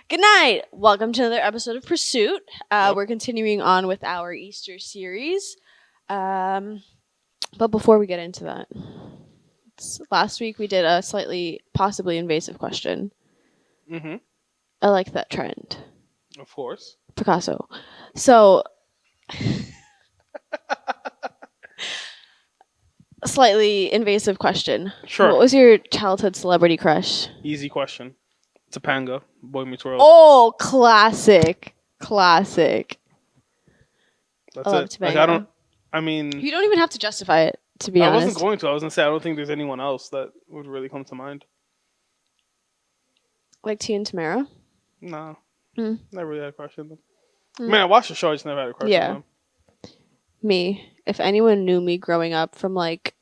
Good night. Welcome to another episode of Pursuit. We're continuing on with our Easter series. But before we get into that, last week we did a slightly possibly invasive question. Mm-hmm. I like that trend. Of course. Picasso. So, a slightly invasive question. Sure. What was your childhood celebrity crush? Easy question. Topanga, Boy Meets World. Oh, classic. Classic. That's I love it. Topanga. You don't even have to justify it, to be honest. I wasn't going to. I was going to say, I don't think there's anyone else that would really come to mind. Like T and Tamara? No. Mm. Never really had a crush on them. I mean, I watched the show, I just never had a crush on them. Me. If anyone knew me growing up from like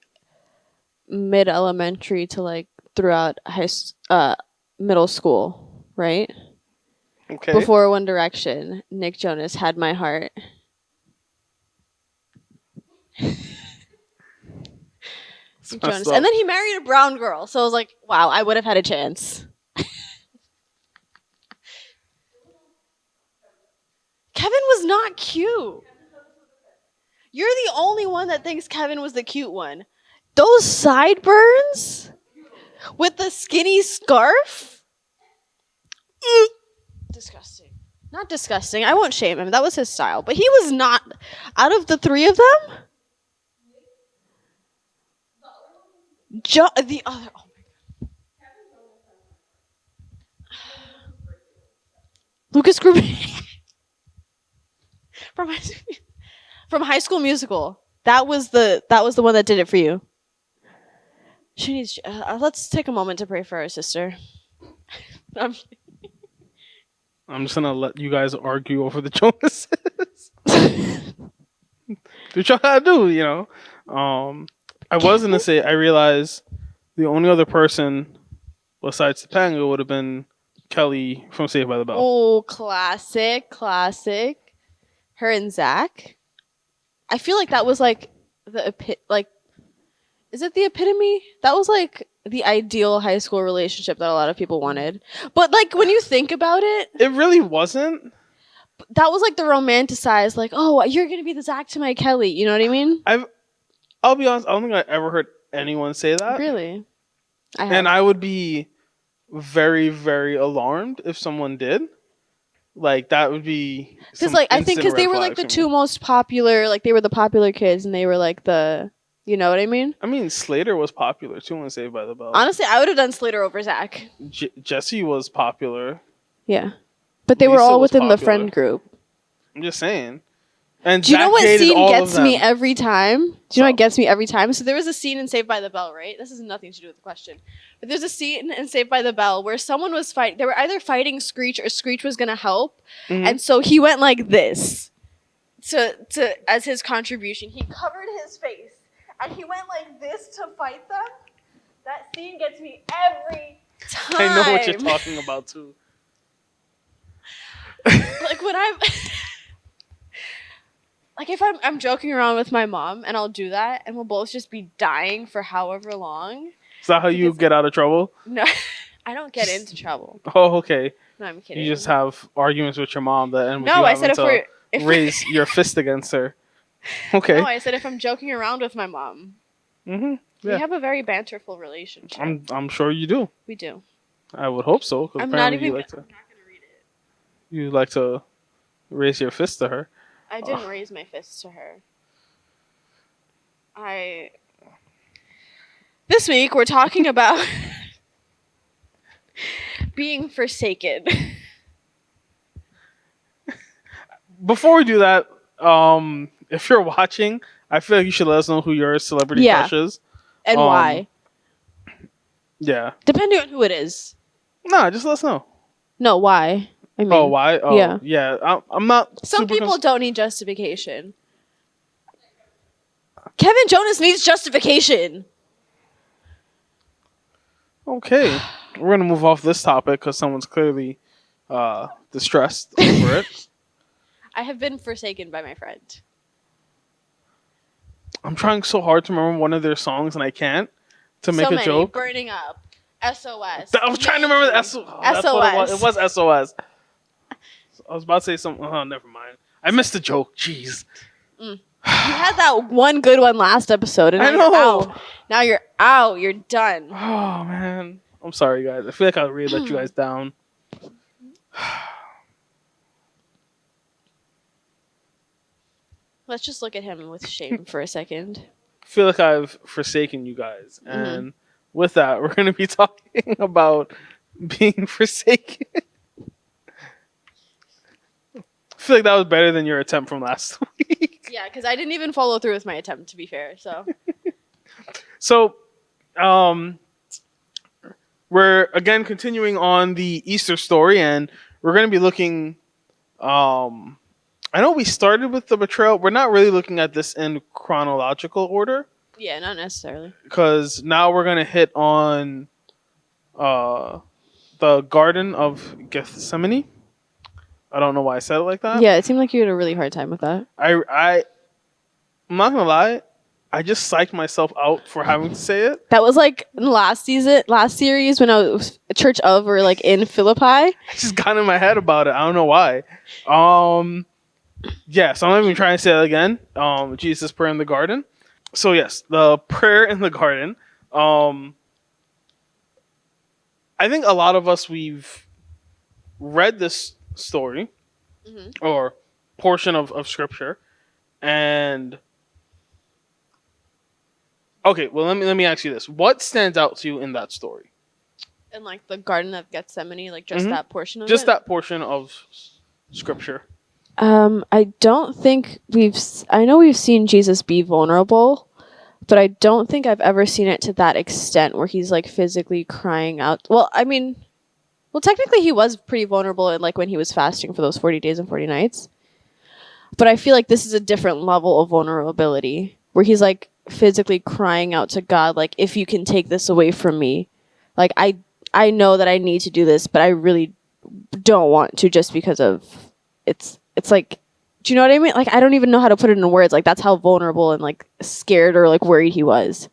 mid-elementary to like throughout middle school, right? Okay. Before One Direction, Nick Jonas had my heart. Jonas. And then he married a brown girl, so I was like, wow, I would have had a chance. Kevin was not cute. You're the only one that thinks Kevin was the cute one. Those sideburns with the skinny scarf? Disgusting. Not disgusting. I won't shame him. That was his style. But he was not, out of the three of them, the other, oh my God. Lucas Gruber. From High School Musical. That was the one that did it for you. She needs. Let's take a moment to pray for our sister. I'm just gonna let you guys argue over the Jonases. Do what y'all gotta do, you know. I was gonna say I realized the only other person besides Topanga would have been Kelly from Saved by the Bell. Oh, classic. Her and Zach. I feel like that was like is it the epitome? That was like the ideal high school relationship that a lot of people wanted. But like when you think about it, it really wasn't. That was like the romanticized, like, oh, you're gonna be the Zach to my Kelly. You know what I mean? I'll be honest. I don't think I ever heard anyone say that. Really? I would be very, very alarmed if someone did. Like that would be because like I think because they were like the two most popular, like they were the popular kids, and they were like the, you know what I mean? I mean, Slater was popular too in Saved by the Bell. Honestly, I would have done Slater over Zach. Jesse was popular. Yeah, but they were all within the friend group. I'm just saying. And do you know what scene gets me every time? Do you know what gets me every time? So there was a scene in Saved by the Bell, right? This has nothing to do with the question. But there's a scene in Saved by the Bell where someone was fighting. They were either fighting Screech or Screech was going to help. Mm-hmm. And so he went like this to as his contribution. He covered his face. And he went like this to fight them. That scene gets me every time. I know what you're talking about, too. Like when I'm... Like, if I'm joking around with my mom, and I'll do that, and we'll both just be dying for however long. Is that how you get out of trouble? No, I don't get into trouble. Oh, okay. No, I'm kidding. You just have arguments with your mom that end with no, you I said if raise your fist against her. Okay. No, I said if I'm joking around with my mom. Mm-hmm. Yeah. We have a very banterful relationship. I'm sure you do. We do. I would hope so. I'm not even... I'm not going to read it. You like to raise your fist to her. I didn't raise my fist to her. This week, we're talking about being forsaken. Before we do that, if you're watching, I feel like you should let us know who your celebrity crush is. And why. Yeah. Depending on who it is. No, just let us know. No, why? I mean, why? Oh, yeah. I'm not. Some people don't need justification. Kevin Jonas needs justification. Okay, we're gonna move off this topic because someone's clearly distressed over it. I have been forsaken by my friend. I'm trying so hard to remember one of their songs and I can't. To make a joke. Burning Up. SOS. I was trying to remember the SOS. That's what it was. It was SOS. I was about to say something. Oh, never mind. I missed the joke. Jeez. You had that one good one last episode, and now I know. you're out. Now you're out. You're done. Oh man, I'm sorry, guys. I feel like I really let you guys down. Let's just look at him with shame for a second. I feel like I've forsaken you guys, and with that, we're going to be talking about being forsaken. I feel like that was better than your attempt from last week. Yeah, because I didn't even follow through with my attempt, to be fair. So, we're again continuing on the Easter story, and we're going to be looking. I know we started with the betrayal. We're not really looking at this in chronological order. Yeah, not necessarily. Because now we're going to hit on the Garden of Gethsemane. I don't know why I said it like that. Yeah, it seemed like you had a really hard time with that. I'm not going to lie. I just psyched myself out for having to say it. That was like in the last series when I was Church of or like in Philippi. I just got in my head about it. I don't know why. Yeah, so I'm not even trying to say it again. Jesus' prayer in the garden. So yes, the prayer in the garden. I think a lot of us, we've read this story or portion of scripture, and okay, well let me ask you this: what stands out to you in that story? In like the Garden of Gethsemane, like just that portion of just it? that portion of scripture. I don't think I know we've seen Jesus be vulnerable, but I don't think I've ever seen it to that extent where he's like physically crying out. Well, I mean, technically he was pretty vulnerable in like when he was fasting for those 40 days and 40 nights. But I feel like this is a different level of vulnerability where he's like physically crying out to God, like, if you can take this away from me, like I know that I need to do this, but I really don't want to just because of it's like, do you know what I mean? Like, I don't even know how to put it in words. Like, that's how vulnerable and like scared or like worried he was.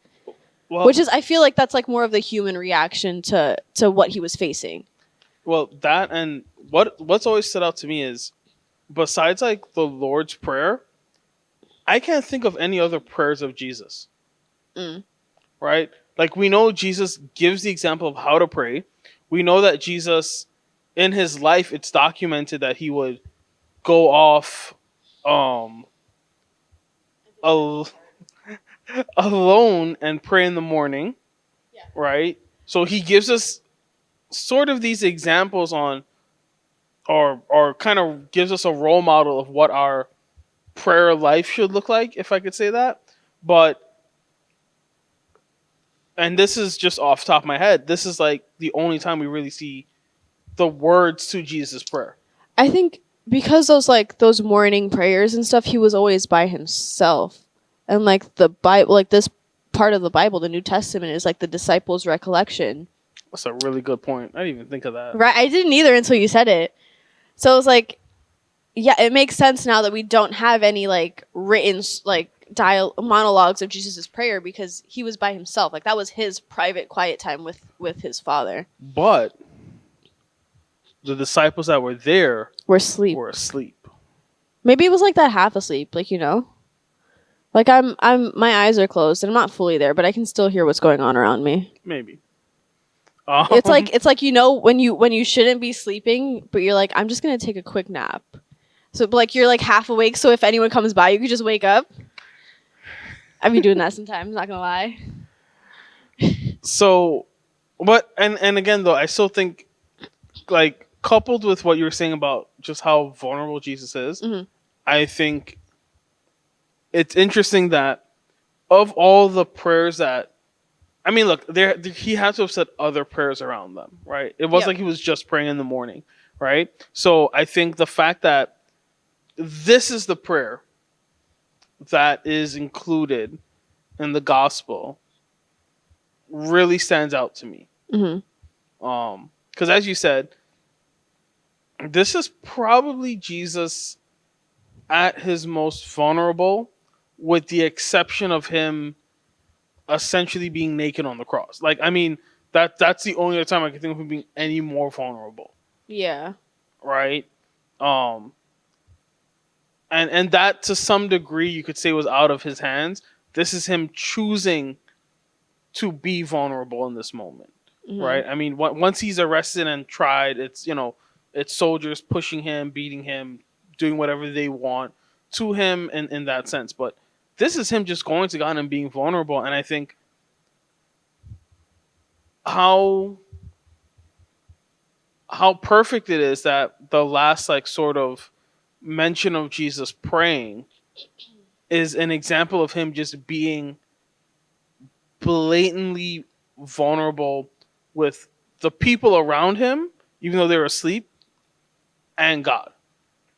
Well, which is, I feel like that's like more of the human reaction to what he was facing. Well, that and what's always stood out to me is, besides like the Lord's Prayer, I can't think of any other prayers of Jesus. Right? Like, we know Jesus gives the example of how to pray. We know that Jesus, in his life, it's documented that he would go off alone and pray in the morning. Yeah. Right? So he gives us sort of these examples on, or kind of gives us a role model of what our prayer life should look like, if I could say that. But, and this is just off the top of my head, this is like the only time we really see the words to Jesus' prayer. I think because those morning prayers and stuff, he was always by himself. And like the Bible, like this part of the Bible, the New Testament, is like the disciples' recollection. That's a really good point. I didn't even think of that. Right, I didn't either until you said it. So it was like, yeah, it makes sense now that we don't have any like written like monologues of Jesus' prayer because he was by himself. Like, that was his private quiet time with his Father. But the disciples that were there were asleep. Maybe it was like that half asleep, like, you know? Like, I'm my eyes are closed and I'm not fully there, but I can still hear what's going on around me. Maybe. It's like, you know, when you shouldn't be sleeping, but you're like, I'm just gonna take a quick nap. So like you're like half awake, so if anyone comes by, you could just wake up. I've been doing that sometimes, not gonna lie. So, but and again though, I still think, like, coupled with what you were saying about just how vulnerable Jesus is, I think it's interesting that of all the prayers that, I mean, look, he had to have said other prayers around them, right? It wasn't like he was just praying in the morning, right? So I think the fact that this is the prayer that is included in the gospel really stands out to me. Because as you said, this is probably Jesus at his most vulnerable, with the exception of him essentially being naked on the cross. Like, I mean, that's the only other time I can think of him being any more vulnerable. Yeah. Right? Um, and that to some degree you could say was out of his hands. This is him choosing to be vulnerable in this moment, Mm-hmm. right? I mean, once he's arrested and tried, it's it's soldiers pushing him, beating him, doing whatever they want to him in that sense. But this is him just going to God and being vulnerable. And I think how perfect it is that the last like sort of mention of Jesus praying is an example of him just being blatantly vulnerable with the people around him, even though they're asleep, and God.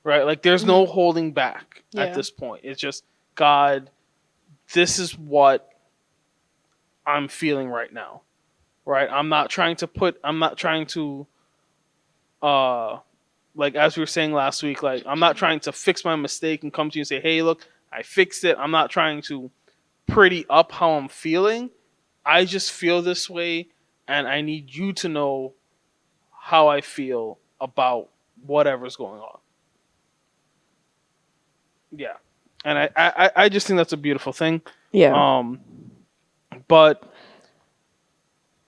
Right? Like there's no Mm-hmm. holding back at Yeah. this point. It's just God, this is what I'm feeling right now. Right? I'm not trying to uh like as we were saying last week, like I'm not trying to fix my mistake and come to you and say, "Hey, look, I fixed it." I'm not trying to pretty up how I'm feeling. I just feel this way, and I need you to know how I feel about whatever's going on. Yeah, and I just think that's a beautiful thing. Yeah. Um, but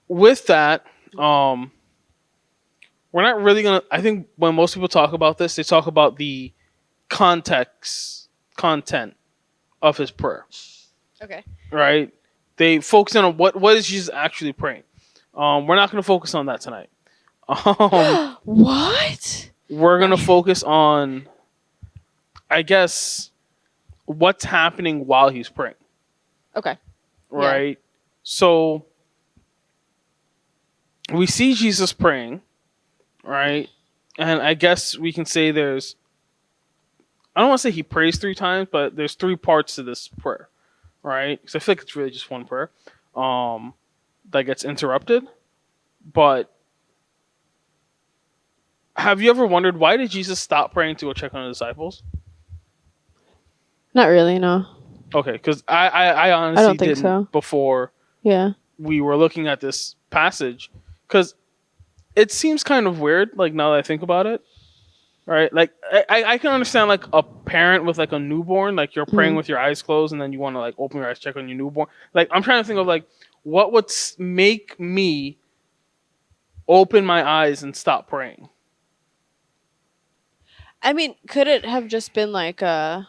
with that, um, we're not really gonna. I think when most people talk about this, they talk about the content of his prayer, Okay. right? They focus on what is Jesus actually praying. We're not going to focus on that tonight. Um, What? we're No. going to focus on, I guess, what's happening while he's praying, Okay. Yeah. right? So we see Jesus praying, right? And I guess we can say there's, I don't want to say he prays 3 times, but there's 3 parts to this prayer, right? Because I feel like it's really just one prayer um, that gets interrupted. But have you ever wondered why did Jesus stop praying to go check on the disciples? Not really. No. Okay, because I I honestly don't think didn't so. before Yeah. we were looking at this passage, because it seems kind of weird. Like now that I think about it, right? Like I can understand like a parent with like a newborn, like you're praying Mm-hmm. with your eyes closed and then you want to like open your eyes, check on your newborn. Like I'm trying to think of like what would make me open my eyes and stop praying. I mean, could it have just been like a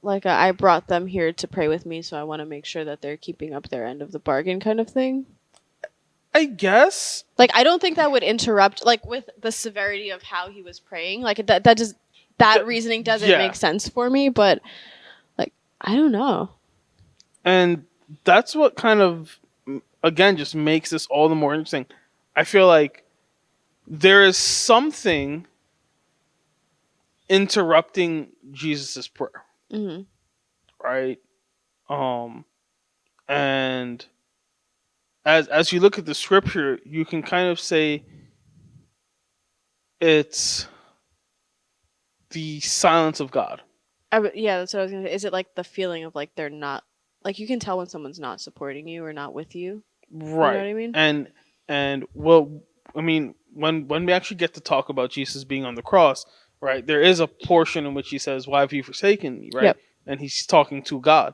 I brought them here to pray with me, so I want to make sure that they're keeping up their end of the bargain kind of thing? I guess. Like I don't think that would interrupt like with the severity of how he was praying. Like that just that Th- reasoning doesn't yeah. make sense for me, but like I don't know. And that's what kind of, again, just makes this all the more interesting. I feel like there is something interrupting Jesus's prayer, Mhm. right? Um, and as you look at the scripture, you can kind of say it's the silence of God. Yeah, that's what I was gonna say. Is it like the feeling of like they're not like you can tell when someone's not supporting you or not with you? You know what Right. I mean? And well, I mean, when we actually get to talk about Jesus being on the cross, right? There is a portion in which he says, "Why have you forsaken me?" Right? Yep. And he's talking to God.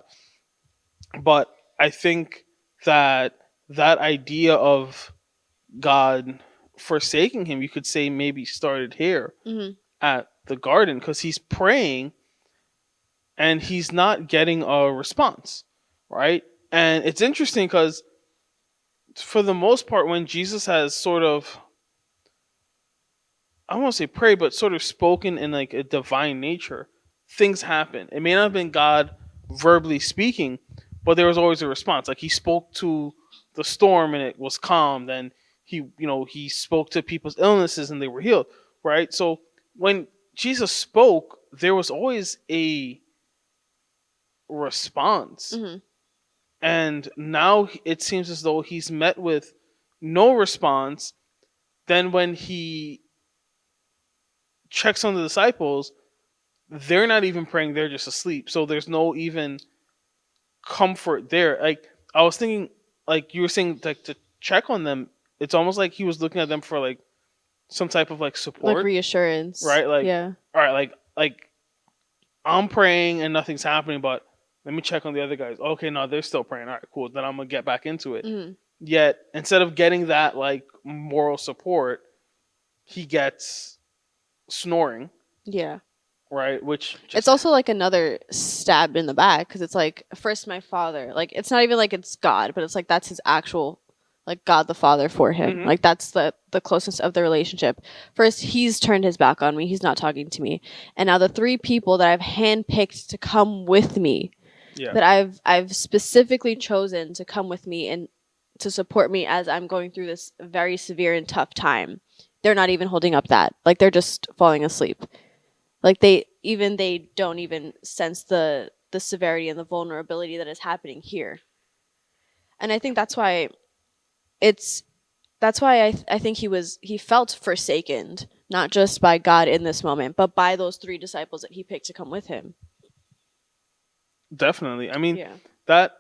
But I think that that idea of God forsaking him, you could say maybe started here Hmm. at the garden, because he's praying and he's not getting a response, right? And it's interesting because for the most part, when Jesus has sort of, I don't want to say pray, but sort of spoken in like a divine nature, things happen. It may not have been God verbally speaking, but there was always a response. Like he spoke to the storm and it was calm. Then he spoke to people's illnesses and they were healed, right? So when Jesus spoke, there was always a response. Hmm. And now it seems as though he's met with no response. Then when he checks on the disciples, they're not even praying, they're just asleep. So there's no even comfort there. Like I was thinking, like you were saying, like to check on them, it's almost like he was looking at them for like some type of like support, like reassurance, right? Like, yeah, all right, like I'm praying and nothing's happening, but let me check on the other guys. Okay, no, they're still praying. All right, cool. Then I'm gonna get back into it. mm-hmm. Yet instead of getting that like moral support, he gets snoring, yeah. right? Which It's also like another stab in the back because it's like first my father, like it's not even like it's God, but it's like that's his actual like God the Father for him. Mhm. Like that's the closeness of the relationship. First, he's turned his back on me. He's not talking to me, and now the three people that I've handpicked to come with me, yeah, that I've specifically chosen to come with me and to support me as I'm going through this very severe and tough time. They're not even holding up that. Like they're just falling asleep. Like they don't even sense the severity and the vulnerability that is happening here. And I think that's why it's that's why I think he felt forsaken, not just by God in this moment, but by those three disciples that he picked to come with him. definitely. I mean Yeah. that,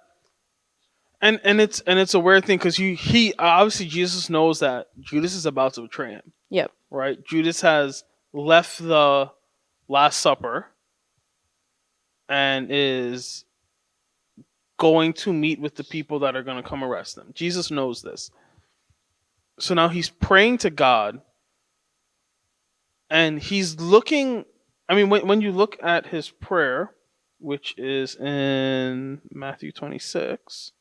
and it's a weird thing because he obviously Jesus knows that Judas is about to betray him. Yep. Right, Judas has left the Last Supper and is going to meet with the people that are going to come arrest him. Jesus knows this. So now he's praying to God and he's looking. I mean, when you look at his prayer, which is in Matthew 26.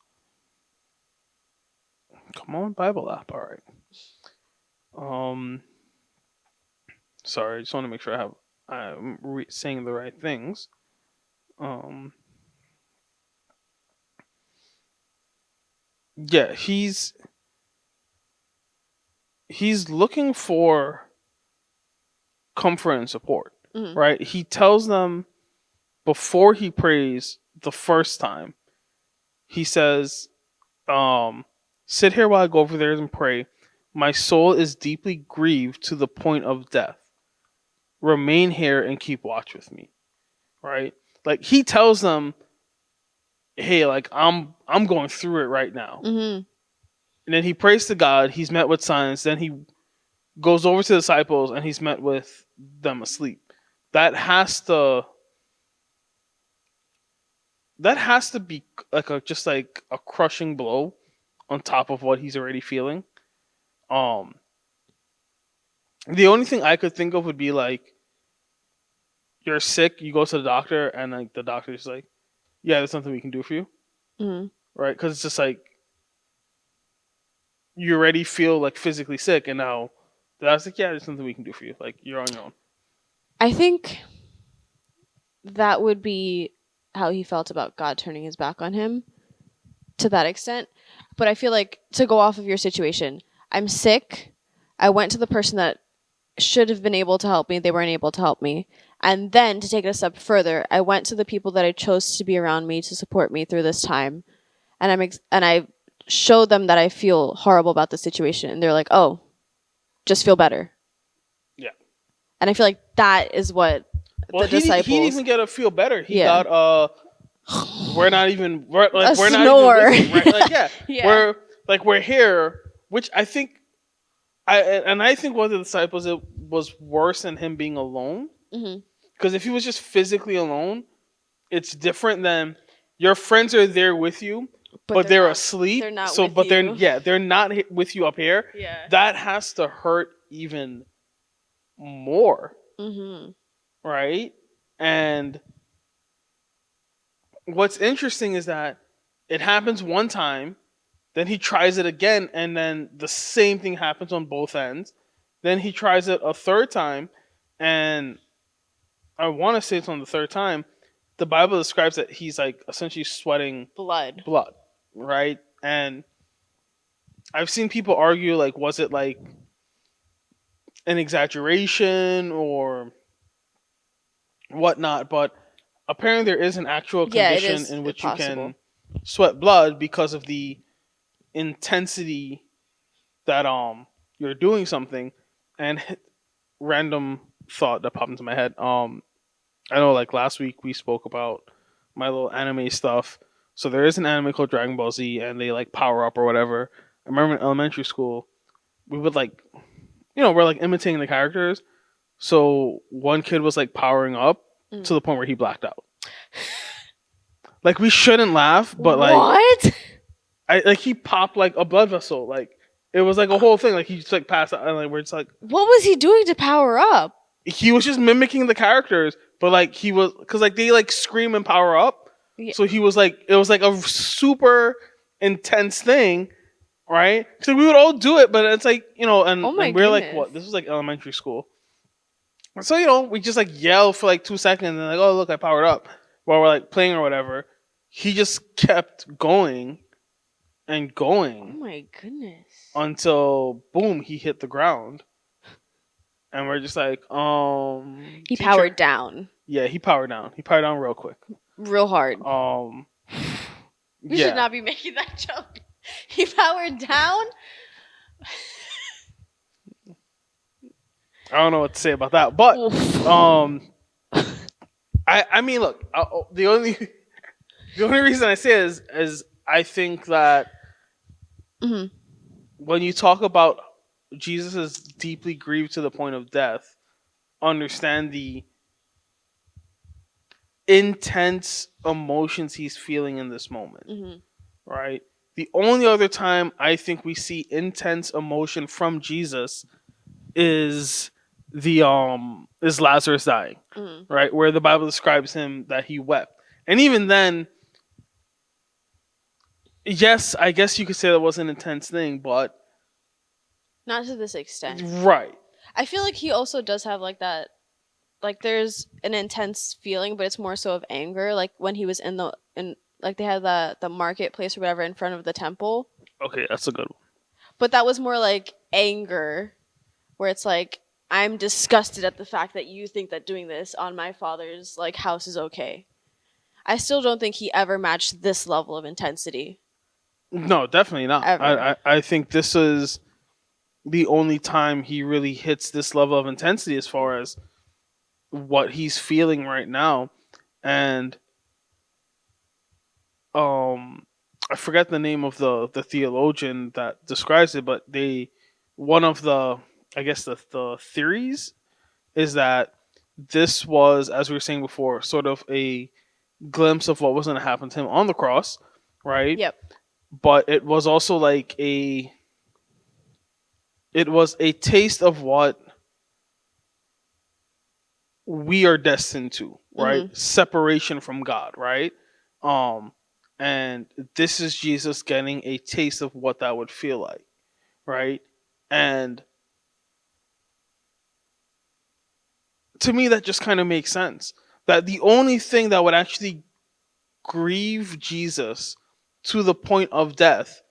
Come on, Bible app. All right. Sorry, I just want to make sure I'm saying the right things. Yeah, he's looking for comfort and support, Mm-hmm. right? He tells them before he prays the first time, he says, sit here while I go over there and pray. My soul is deeply grieved to the point of death. Remain here and keep watch with me. Right? Like he tells them, hey, like I'm going through it right now. Mm-hmm. And then he prays to God, he's met with signs, then he goes over to the disciples and he's met with them asleep. That has to be like just like a crushing blow on top of what he's already feeling. The only thing I could think of would be like you're sick, you go to the doctor, and like the doctor's like, yeah, there's something we can do for you, Mm-hmm. right? Because it's just like you already feel like physically sick, and now the doctor's like, yeah, there's something we can do for you, like you're on your own. I think that would be how he felt about God turning his back on him to that extent. But I feel like to go off of your situation, I'm sick. I went to the person that should have been able to help me. They weren't able to help me. And then to take it a step further, I went to the people that I chose to be around me to support me through this time. And I showed them that I feel horrible about the situation. And they're like, oh, just feel better. Yeah. And I feel like that is what the disciples... He didn't even get to feel better. He got we're not even we're not snore. even listening, right? Like Yeah. we're here, which I think I think one of the disciples, it was worse than him being alone. Mm-hmm. Because if he was just physically alone, it's different than your friends are there with you, but they're not asleep. They're not so, with but you. they're not with you up here. Yeah. That has to hurt even more, Mm-hmm. right? And what's interesting is that it happens one time, then he tries it again, and then the same thing happens on both ends. Then he tries it a third time, and I want to say it's on the third time. The Bible describes that he's like essentially sweating Blood, right? And I've seen people argue like, was it like an exaggeration or whatnot? But apparently there is an actual condition in which you can sweat blood because of the intensity that you're doing something. And random thought that popped into my head. I know like last week we spoke about my little anime stuff. So there is an anime called Dragon Ball Z, and they like power up or whatever. I remember in elementary school, we would like we're like imitating the characters. So one kid was like powering up to the point where he blacked out. Like we shouldn't laugh, but like what? He popped like a blood vessel. Like it was like a whole thing. Like he just like passed out, and like we're just like, what was he doing to power up? He was just mimicking the characters, but like he was because like they like scream and power up. Yeah. So he was like it was like a super intense thing, right? So we would all do it, but it's like and we're like what? This was like elementary school. So we just like yell for like 2 seconds and like, oh look, I powered up while we're like playing or whatever. He just kept going and going. Oh my goodness. Until boom, he hit the ground. And we're just like, he teacher. Powered down. Yeah, he powered down. He powered down real quick. Real hard. We should not be making that joke. He powered down? I don't know what to say about that. But I mean look, the only reason I say it is I think that when you talk about Jesus is deeply grieved to the point of death, understand the intense emotions he's feeling in this moment, right? The only other time I think we see intense emotion from Jesus is Lazarus dying, right? Where the Bible describes him that he wept. And even then, yes, I guess you could say that was an intense thing, but not to this extent. Right. I feel like he also does have like that, like there's an intense feeling, but it's more so of anger. Like when he was in like they had the marketplace or whatever in front of the temple. Okay, that's a good one. But that was more like anger, where it's like, I'm disgusted at the fact that you think that doing this on my father's like house is okay. I still don't think he ever matched this level of intensity. No, definitely not. Ever. I think this is the only time he really hits this level of intensity as far as what he's feeling right now. And I forget the name of the theologian that describes it, but one of the theories is that this was, as we were saying before, sort of a glimpse of what was going to happen to him on the cross, right? Yep. But it was also like it was a taste of what we are destined to, right? Separation from God, right? And this is Jesus getting a taste of what that would feel like, right? And to me, that just kind of makes sense. That the only thing that would actually grieve Jesus to the point of death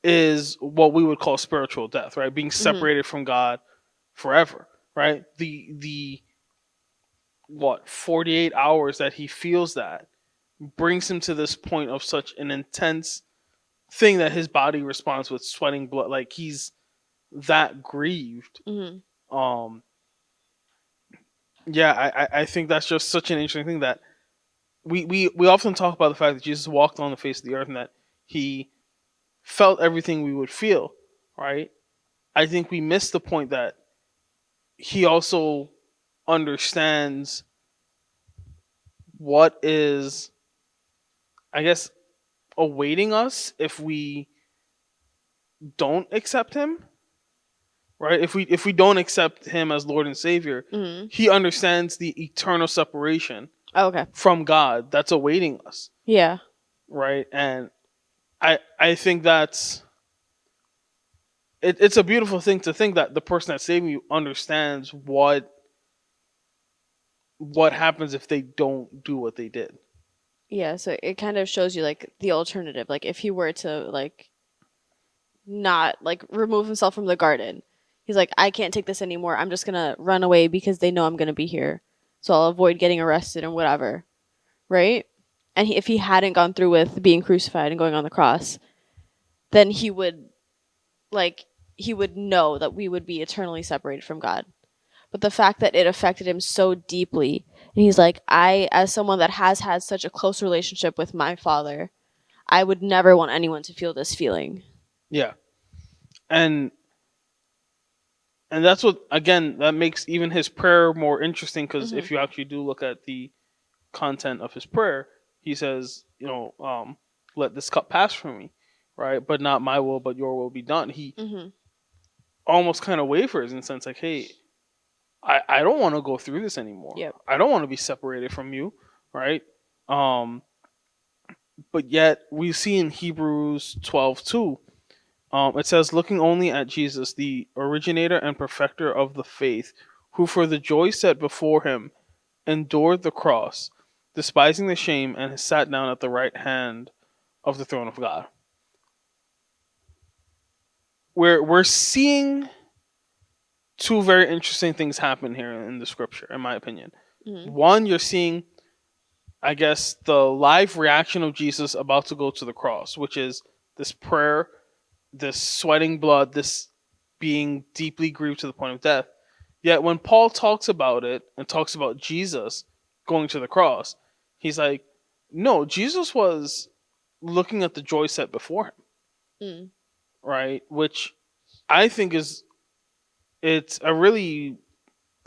is what we would call spiritual death, right? Being separated from God forever, right? The 48 hours that he feels that brings him to this point of such an intense thing that his body responds with sweating blood. Like he's that grieved. Yeah, I think that's just such an interesting thing that we often talk about the fact that Jesus walked on the face of the earth and that he felt everything we would feel, right? I think we miss the point that he also understands what is, I guess, awaiting us if we don't accept him, right? If we don't accept him as Lord and Savior, he understands the eternal separation from God that's awaiting us. Yeah. Right? And I think that's it's a beautiful thing to think that the person that's saving you understands what happens if they don't do what they did. Yeah, so it kind of shows you like the alternative. Like if he were to like not like remove himself from the garden, he's like, I can't take this anymore. I'm just gonna run away because they know I'm gonna be here, so I'll avoid getting arrested and whatever, right? And if he hadn't gone through with being crucified and going on the cross, then he would know that we would be eternally separated from God. But the fact that it affected him so deeply, and he's like, I, as someone that has had such a close relationship with my father, I would never want anyone to feel this feeling. Yeah. And And that's what, again, that makes even his prayer more interesting, because if you actually do look at the content of his prayer, he says, let this cup pass from me, right? But not my will, but your will be done. He almost kind of wavers in the sense like, hey, I don't want to go through this anymore. Yep. I don't want to be separated from you, right? But yet we see in Hebrews 12:2, it says, looking only at Jesus, the originator and perfecter of the faith, who for the joy set before him endured the cross, despising the shame, and has sat down at the right hand of the throne of God. We're seeing two very interesting things happen here in the scripture, in my opinion. One, you're seeing, I guess, the live reaction of Jesus about to go to the cross, which is this prayer, this sweating blood, this being deeply grieved to the point of death. Yet when Paul talks about it and talks about Jesus going to the cross, he's like, no, Jesus was looking at the joy set before him. Right? Which I think it's a really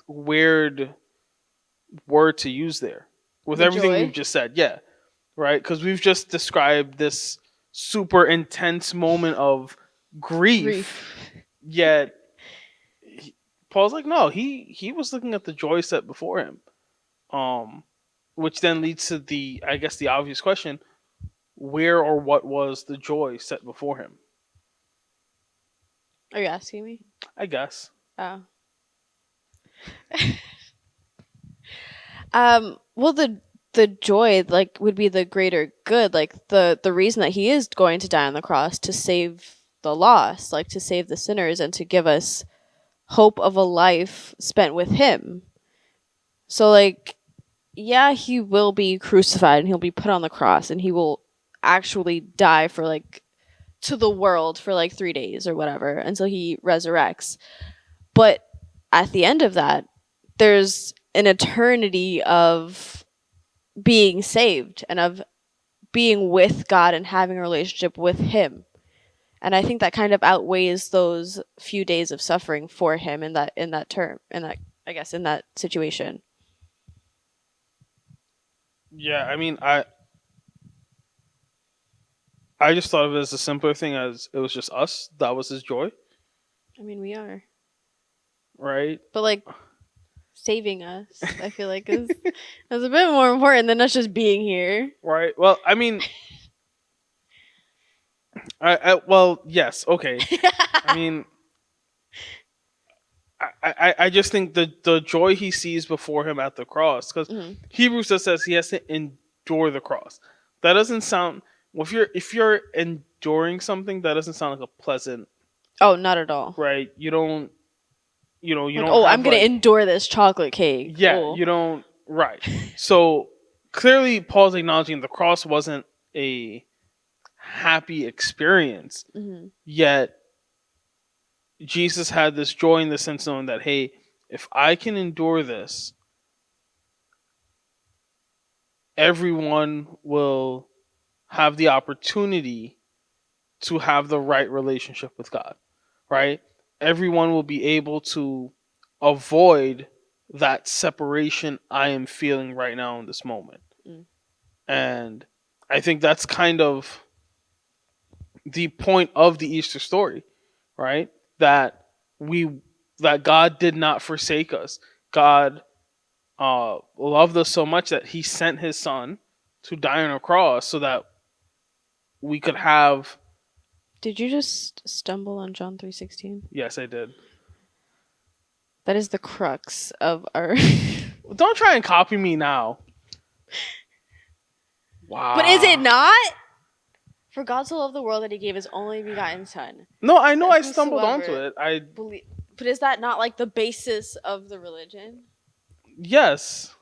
weird word to use there with everything we've just said. Yeah. Right? Because we've just described this super intense moment of grief. Yet Paul's like, no, he was looking at the joy set before him. Which then leads to the obvious question, where or what was the joy set before him? Are you asking me? I guess. Oh. Well, the joy, like, would be the greater good, like the reason that he is going to die on the cross, to save the lost, like to save the sinners and to give us hope of a life spent with him. So, like, yeah, he will be crucified and he'll be put on the cross and he will actually die for, like, to the world for like 3 days or whatever until he resurrects. But at the end of that, there's an eternity of being saved and of being with God and having a relationship with him. And I think that kind of outweighs those few days of suffering for him in that situation. Yeah, I mean, I just thought of it as a simpler thing, as it was just us. That was his joy. I mean, we are. Right? But, like, saving us, I feel like is a bit more important than us just being here. Right. Well, I mean, well, yes, okay. I mean, I just think the joy he sees before him at the cross, because Hebrews just says he has to endure the cross. That doesn't sound, well, if you're enduring something, that doesn't sound like a pleasant. Oh, not at all. Right. You don't. Like, don't. Oh, I'm gonna endure this chocolate cake. Yeah, oh. You don't. Right. So clearly, Paul's acknowledging the cross wasn't a happy experience. Yet Jesus had this joy in the sense knowing that, hey, if I can endure this, everyone will have the opportunity to have the right relationship with God, right? Everyone will be able to avoid that separation I am feeling right now in this moment. And I think that's kind of the point of the Easter story, right? That God did not forsake us. God loved us so much that he sent his son to die on a cross so that we could have. Did you just stumble on John 3:16? Yes, I did. That is the crux of our. Don't try and copy me now. Wow. But is it not? For God so loved the world that he gave his only begotten son. No, I know I stumbled onto it. I believe, but is that not like the basis of the religion? Yes.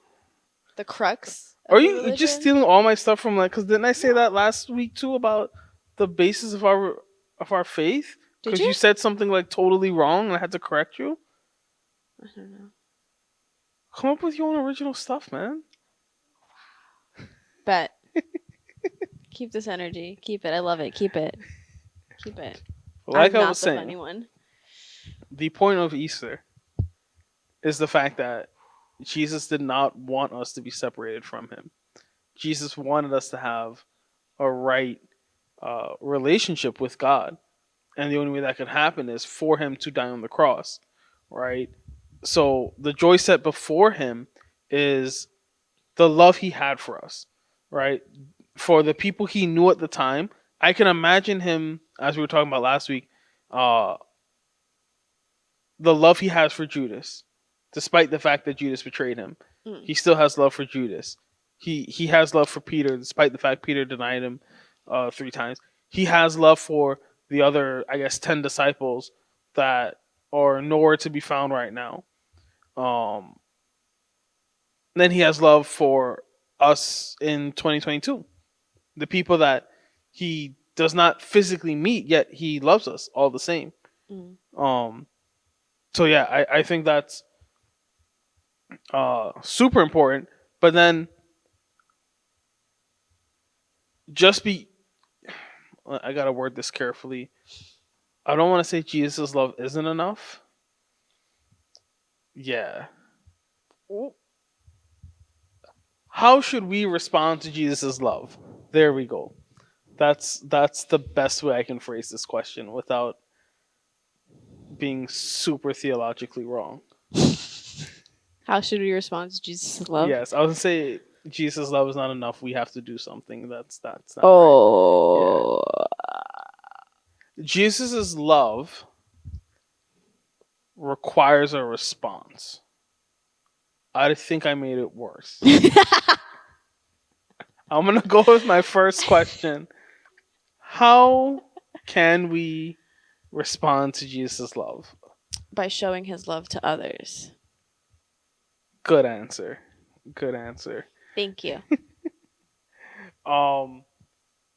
The crux. Are you just stealing all my stuff from, like? Because didn't I say that last week too about the basis of our faith? Because you said something like totally wrong, and I had to correct you. I don't know. Come up with your own original stuff, man. Bet. Keep this energy. Keep it. I love it. Keep it. Keep it. Like I'm I not was the saying, funny one. the point of Easter is the fact that Jesus did not want us to be separated from him. Jesus wanted us to have a right relationship with God. And the only way that could happen is for him to die on the cross, right? So the joy set before him is the love he had for us, right? For the people he knew at the time, I can imagine him, as we were talking about last week, uh, the love he has for Judas, despite the fact that Judas betrayed him. He still has love for Judas. He has love for Peter, despite the fact Peter denied him 3 times. He has love for the other, I guess, 10 disciples that are nowhere to be found right now. Then he has love for us in 2022, the people that he does not physically meet, yet he loves us all the same. So yeah, I think that's super important. But then I gotta word this carefully. I don't want to say Jesus' love isn't enough. Yeah. How should we respond to Jesus' love? There we go. That's the best way I can phrase this question without being super theologically wrong. How should we respond to Jesus' love? Yes, I would say Jesus' love is not enough. We have to do something. That's not right. Yeah. Jesus' love requires a response. I think I made it worse. I'm going to go with my first question. How can we respond to Jesus' love? By showing his love to others. Good answer. Thank you. I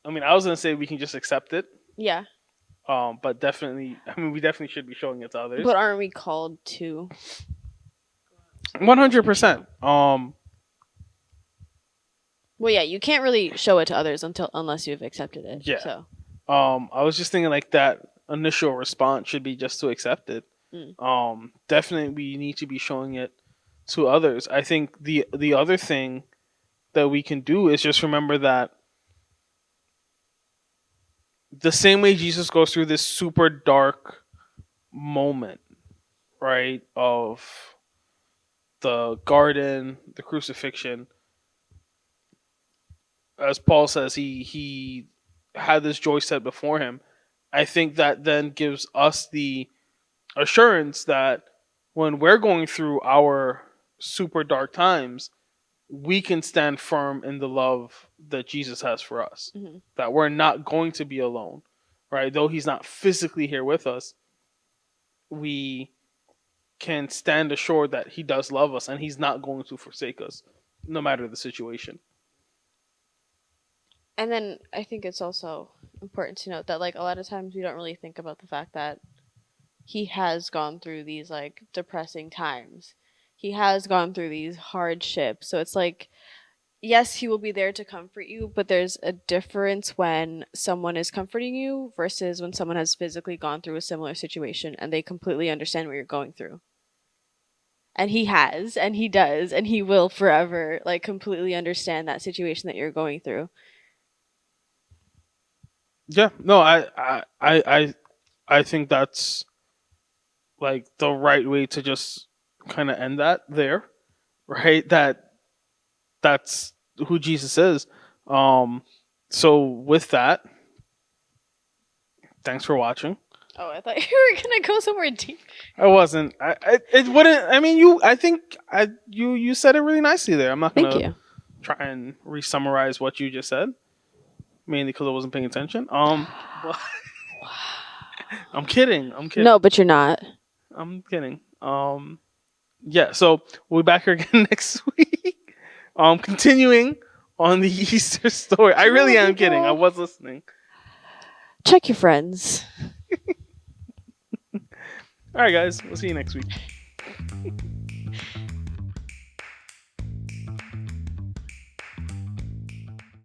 was going to say we can just accept it. Yeah. But definitely, we definitely should be showing it to others. But aren't we called to? 100%. Well, yeah, you can't really show it to others unless you've accepted it. Yeah. So. I was just thinking like that initial response should be just to accept it. Definitely, we need to be showing it to others. I think the other thing that we can do is just remember that the same way Jesus goes through this super dark moment, right, of the garden, the crucifixion, as Paul says, he had this joy set before him. I think that then gives us the assurance that when we're going through our super dark times, we can stand firm in the love that Jesus has for us. Mm-hmm. That we're not going to be alone, right? Though he's not physically here with us, we can stand assured that he does love us and he's not going to forsake us, no matter the situation. And then I think it's also important to note that, like, a lot of times we don't really think about the fact that he has gone through these, like, depressing times. He has gone through these hardships. So it's like, yes, he will be there to comfort you, but there's a difference when someone is comforting you versus when someone has physically gone through a similar situation and they completely understand what you're going through. And he has, and he does, and he will forever, like, completely understand that situation that you're going through. Yeah, no, I think that's like the right way to just kind of end that there, right? That's who Jesus is. So with that, thanks for watching. Oh, I thought you were gonna go somewhere deep. I wasn't. It wouldn't. I mean, you said it really nicely there. I'm not gonna try and re-summarize what you just said. Mainly because I wasn't paying attention. I'm kidding. No, but you're not. I'm kidding. Yeah. So we'll be back here again next week. Continuing on the Easter story. I really am kidding. I was listening. Check your friends. All right, guys. We'll see you next week.